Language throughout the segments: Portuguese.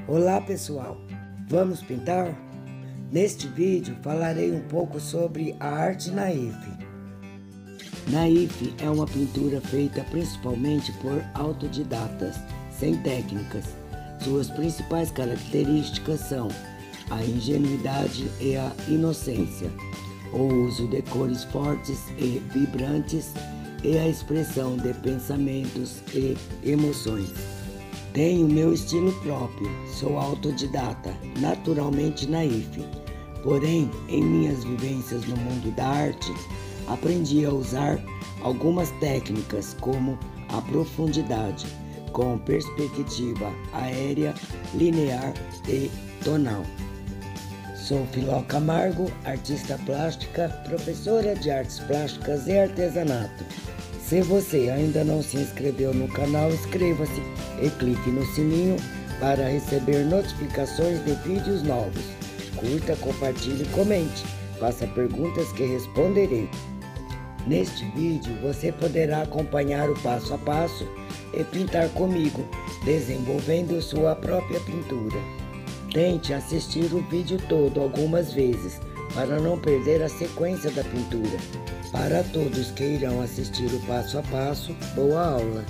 Olá pessoal, vamos pintar? Neste vídeo falarei um pouco sobre a arte naif. Naif é uma pintura feita principalmente por autodidatas, sem técnicas. Suas principais características são a ingenuidade e a inocência, o uso de cores fortes e vibrantes e a expressão de pensamentos e emoções. Tenho meu estilo próprio, sou autodidata, naturalmente naif. Porém, em minhas vivências no mundo da arte, aprendi a usar algumas técnicas como a profundidade, com perspectiva aérea, linear e tonal. Sou Filó Camargo, artista plástica, professora de artes plásticas e artesanato. Se você ainda não se inscreveu no canal, inscreva-se e clique no sininho para receber notificações de vídeos novos. Curta, compartilhe e comente. Faça perguntas que responderei. Neste vídeo você poderá acompanhar o passo a passo e pintar comigo, desenvolvendo sua própria pintura. Tente assistir o vídeo todo algumas vezes para não perder a sequência da pintura. Para todos que irão assistir o passo a passo, boa aula!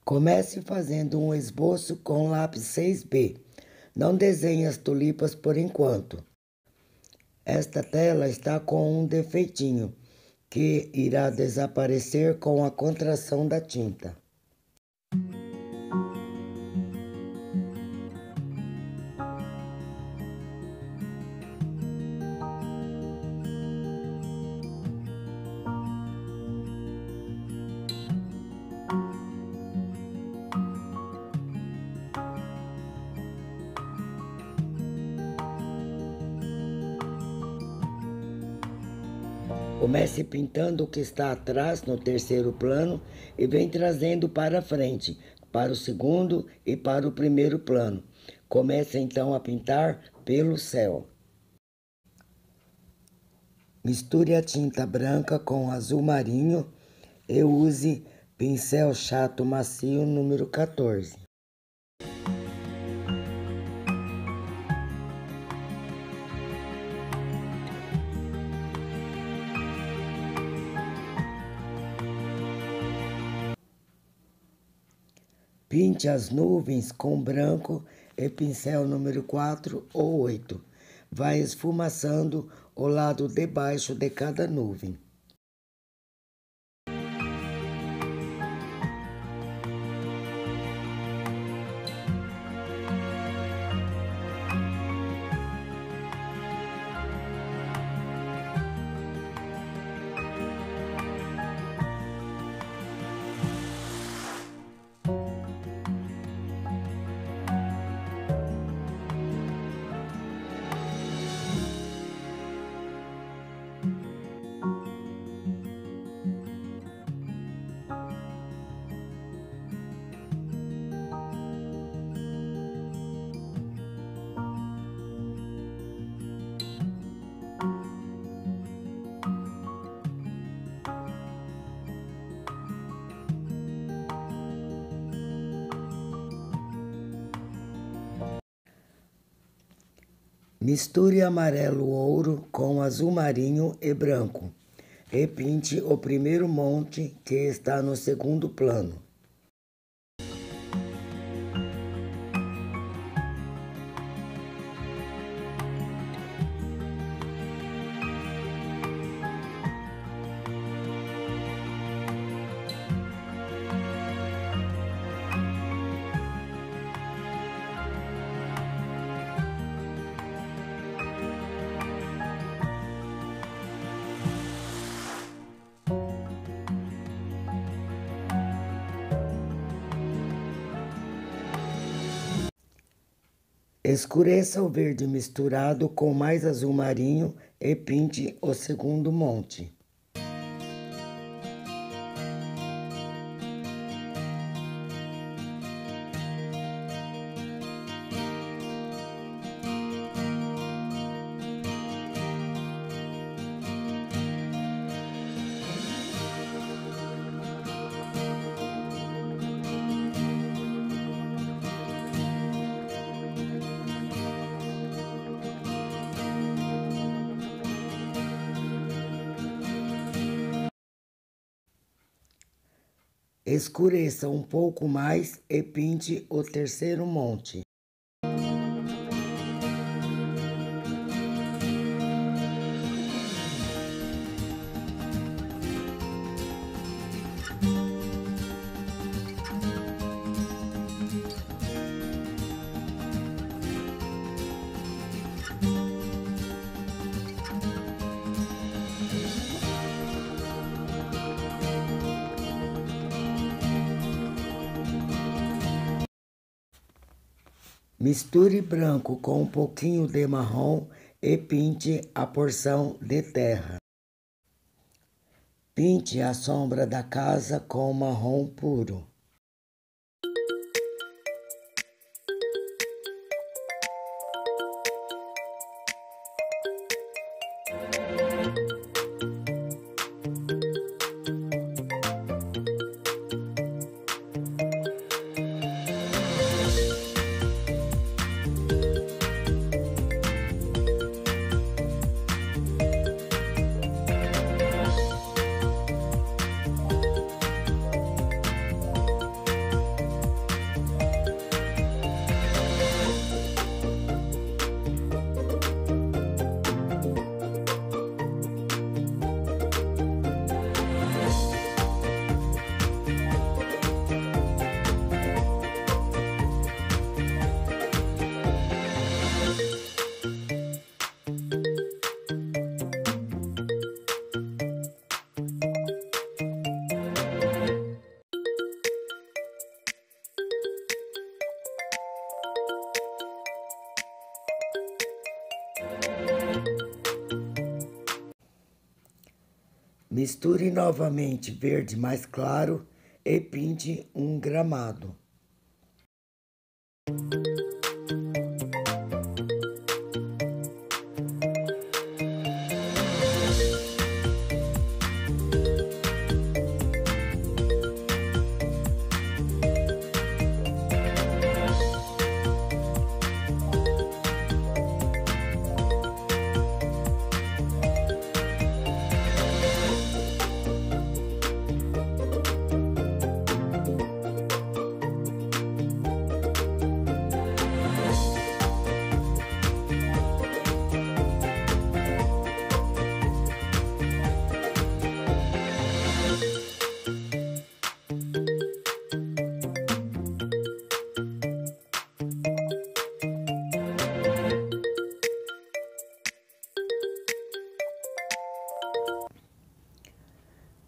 Comece fazendo um esboço com lápis 6B. Não desenhe as tulipas por enquanto. Esta tela está com um defeitinho, que irá desaparecer com a contração da tinta. Comece pintando o que está atrás no terceiro plano e vem trazendo para frente, para o segundo e para o primeiro plano. Comece então a pintar pelo céu. Misture a tinta branca com azul marinho e use pincel chato macio número 14. Pinte as nuvens com branco e pincel número 4 ou 8. Vai esfumaçando o lado de baixo de cada nuvem. Misture amarelo ouro com azul marinho e branco e pinte o primeiro monte que está no segundo plano. Escureça o verde misturado com mais azul marinho e pinte o segundo monte. Escureça um pouco mais e pinte o terceiro monte. Misture branco com um pouquinho de marrom e pinte a porção de terra. Pinte a sombra da casa com marrom puro. Misture novamente verde mais claro e pinte um gramado.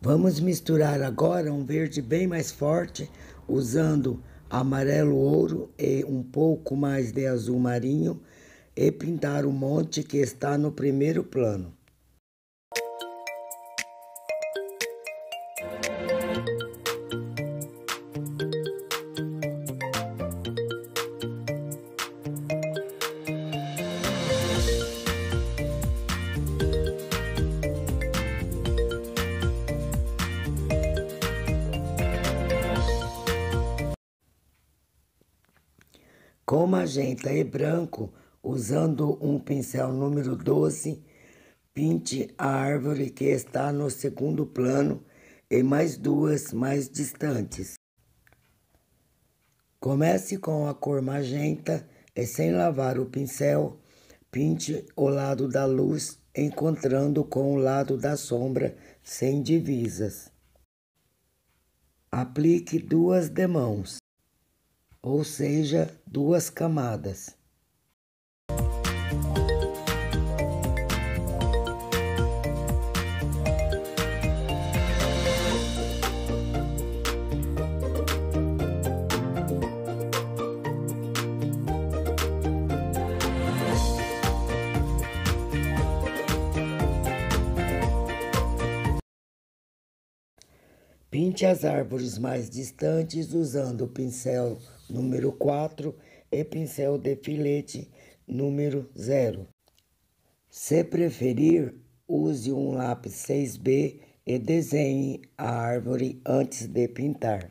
Vamos misturar agora um verde bem mais forte, usando amarelo ouro e um pouco mais de azul marinho, e pintar o monte que está no primeiro plano. Com magenta e branco, usando um pincel número 12, pinte a árvore que está no segundo plano e mais duas mais distantes. Comece com a cor magenta e, sem lavar o pincel, pinte o lado da luz, encontrando com o lado da sombra sem divisas. Aplique duas demãos, ou seja, duas camadas. Pinte as árvores mais distantes usando o pincel número 4 e pincel de filete número 0. Se preferir, use um lápis 6B e desenhe a árvore antes de pintar.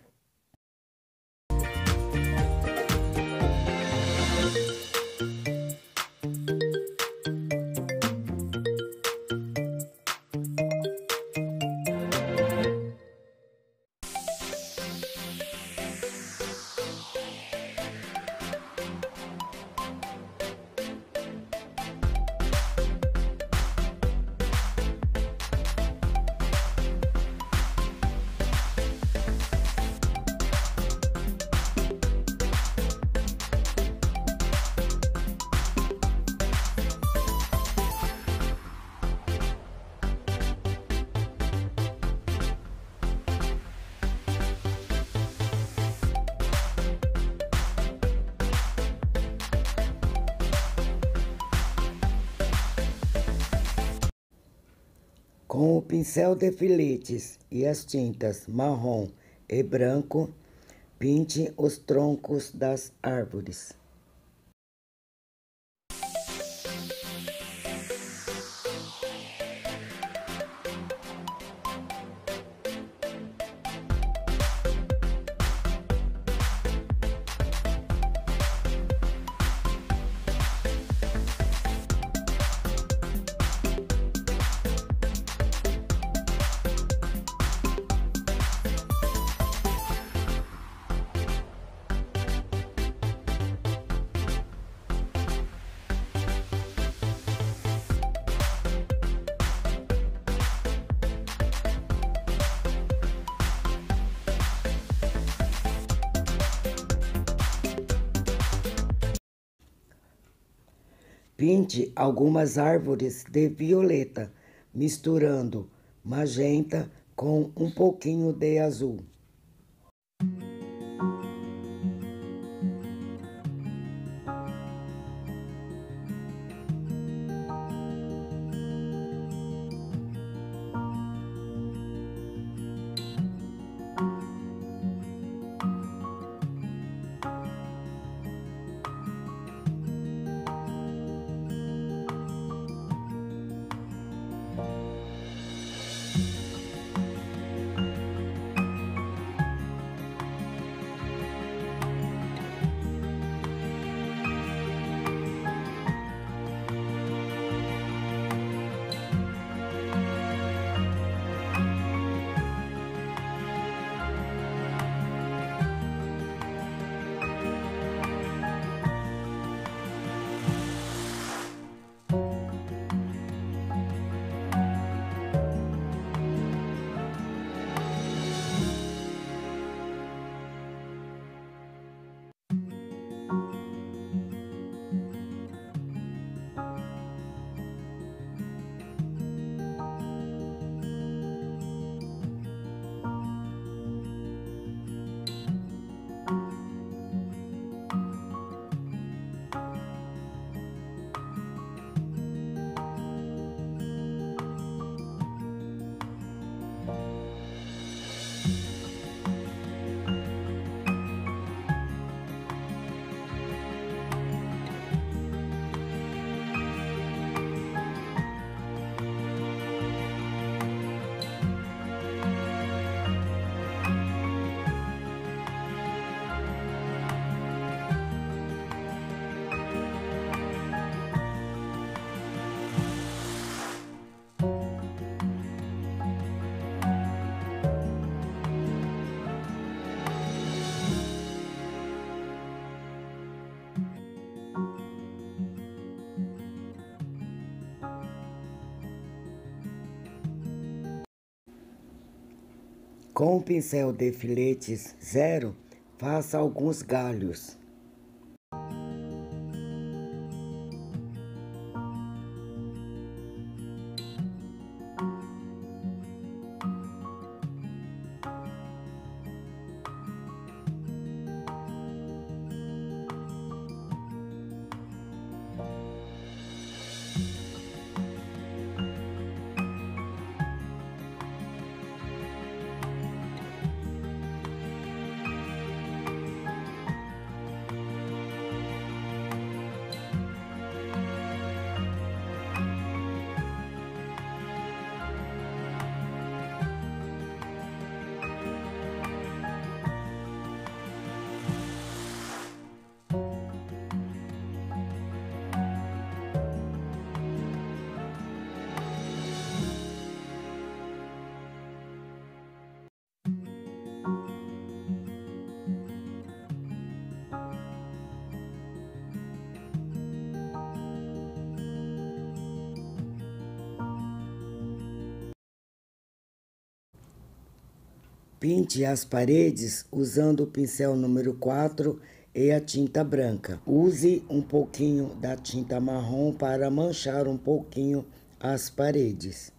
Com o pincel de filetes e as tintas marrom e branco, pinte os troncos das árvores. Pinte algumas árvores de violeta, misturando magenta com um pouquinho de azul. Com o pincel de filetes 0, faça alguns galhos. Pinte as paredes usando o pincel número 4 e a tinta branca. Use um pouquinho da tinta marrom para manchar um pouquinho as paredes.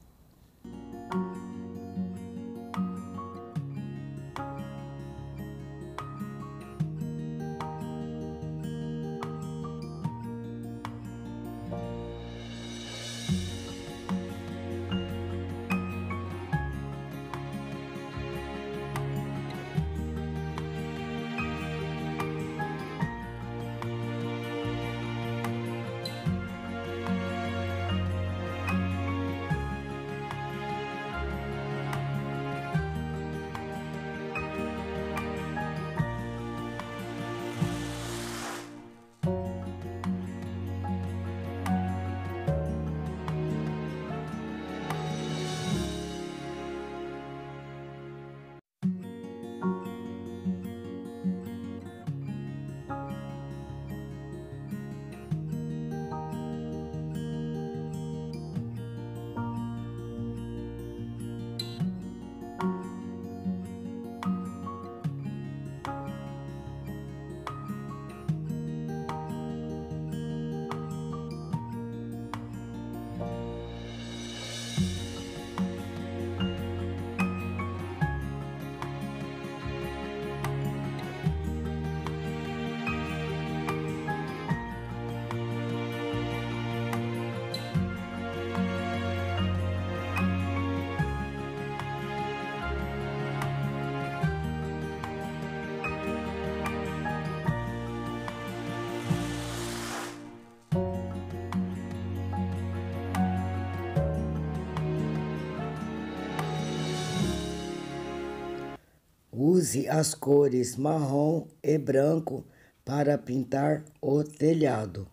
Use as cores marrom e branco para pintar o telhado.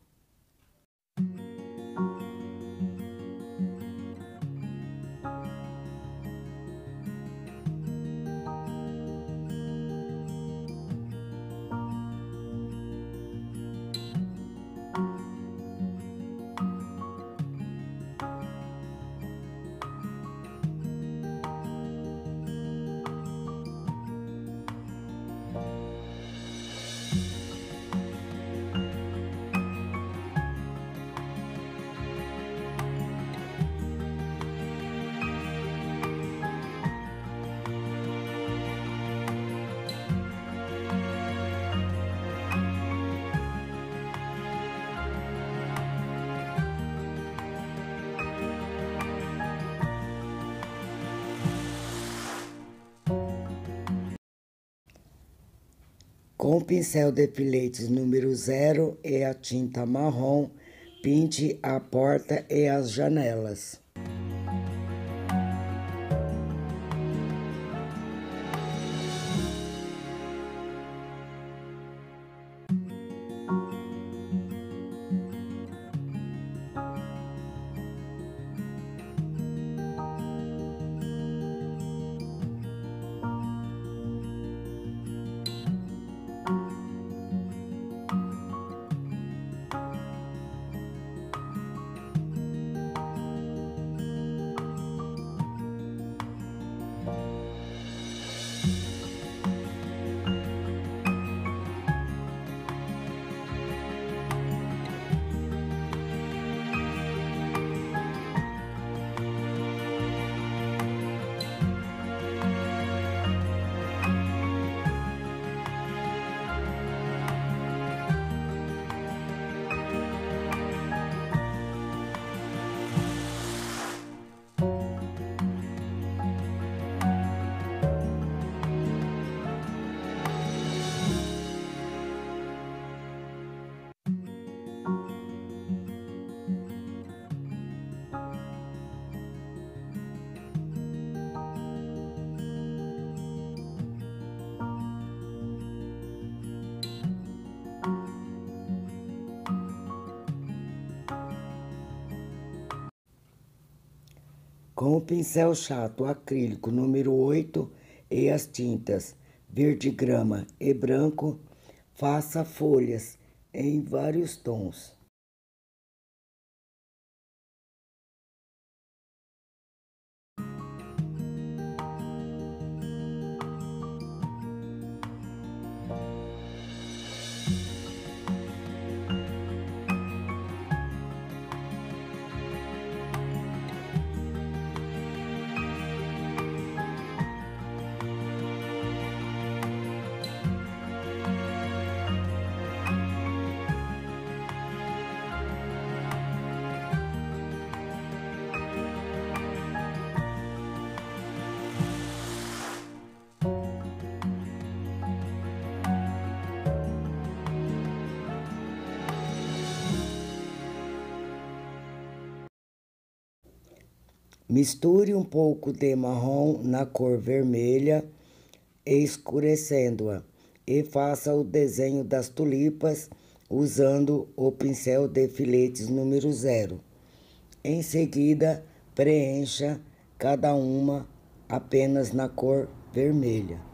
Com o pincel de filetes número 0 e a tinta marrom, pinte a porta e as janelas. Com o pincel chato acrílico número 8 e as tintas verde grama e branco, faça folhas em vários tons. Misture um pouco de marrom na cor vermelha, escurecendo-a, e faça o desenho das tulipas usando o pincel de filetes número 0. Em seguida, preencha cada uma apenas na cor vermelha.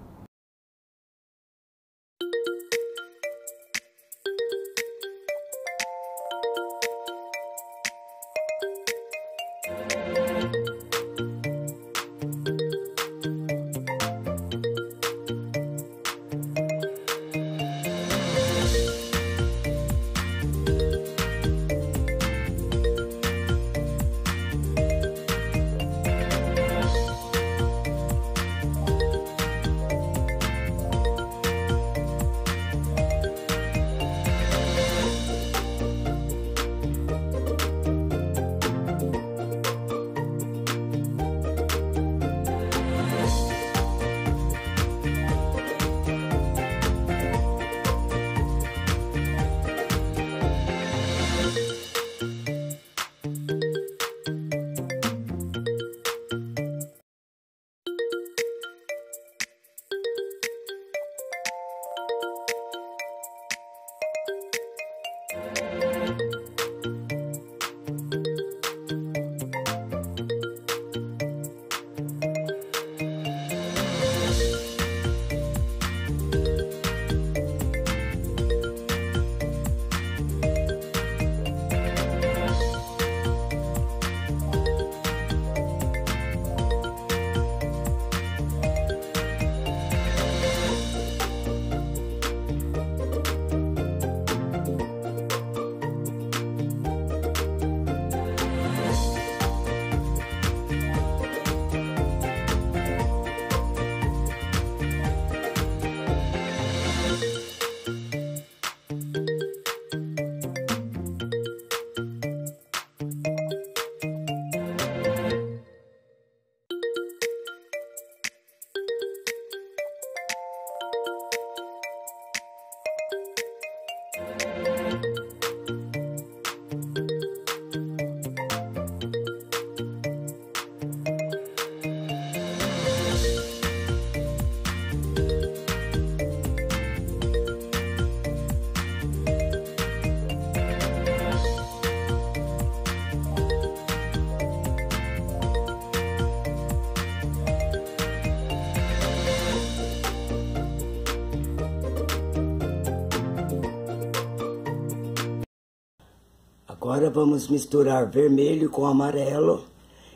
Agora vamos misturar vermelho com amarelo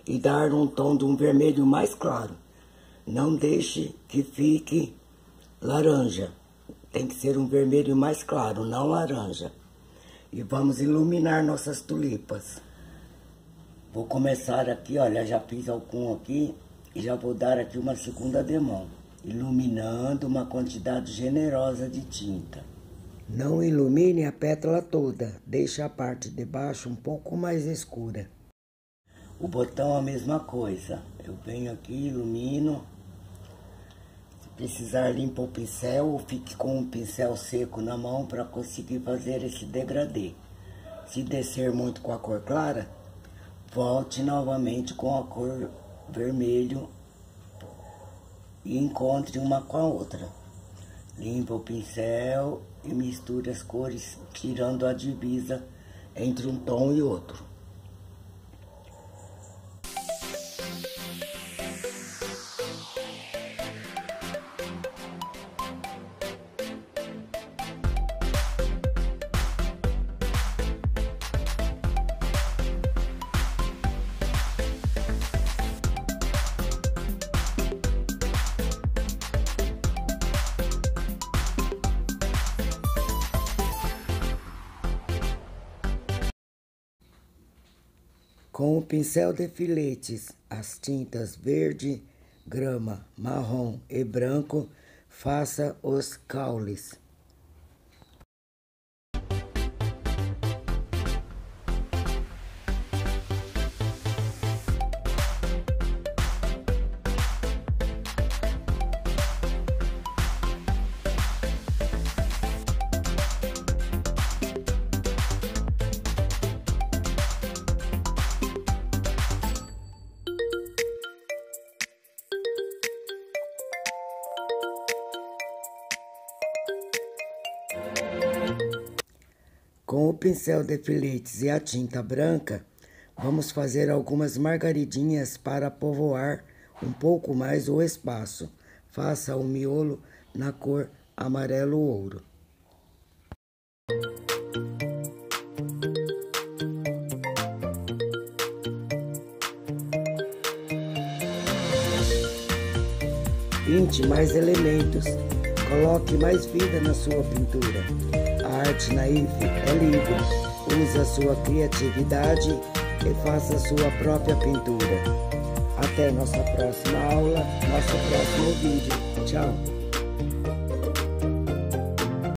e dar um tom de um vermelho mais claro. Não deixe que fique laranja. Tem que ser um vermelho mais claro, não laranja. E vamos iluminar nossas tulipas. Vou começar aqui, olha, já fiz algum aqui e já vou dar aqui uma segunda demão, iluminando uma quantidade generosa de tinta. Não ilumine a pétala toda, deixe a parte de baixo um pouco mais escura. O botão a mesma coisa, eu venho aqui, ilumino. Se precisar, limpa o pincel ou fique com um pincel seco na mão para conseguir fazer esse degradê. Se descer muito com a cor clara, volte novamente com a cor vermelho e encontre uma com a outra. Limpa o pincel e misture as cores, tirando a divisa entre um tom e outro. Com o pincel de filetes, as tintas verde, grama, marrom e branco, faça os caules. Com o pincel de filetes e a tinta branca, vamos fazer algumas margaridinhas para povoar um pouco mais o espaço. Faça o miolo na cor amarelo ouro. Pinte mais elementos, coloque mais vida na sua pintura. A arte naif é livre, use a sua criatividade e faça a sua própria pintura. Até nossa próxima aula, nosso próximo vídeo. Tchau!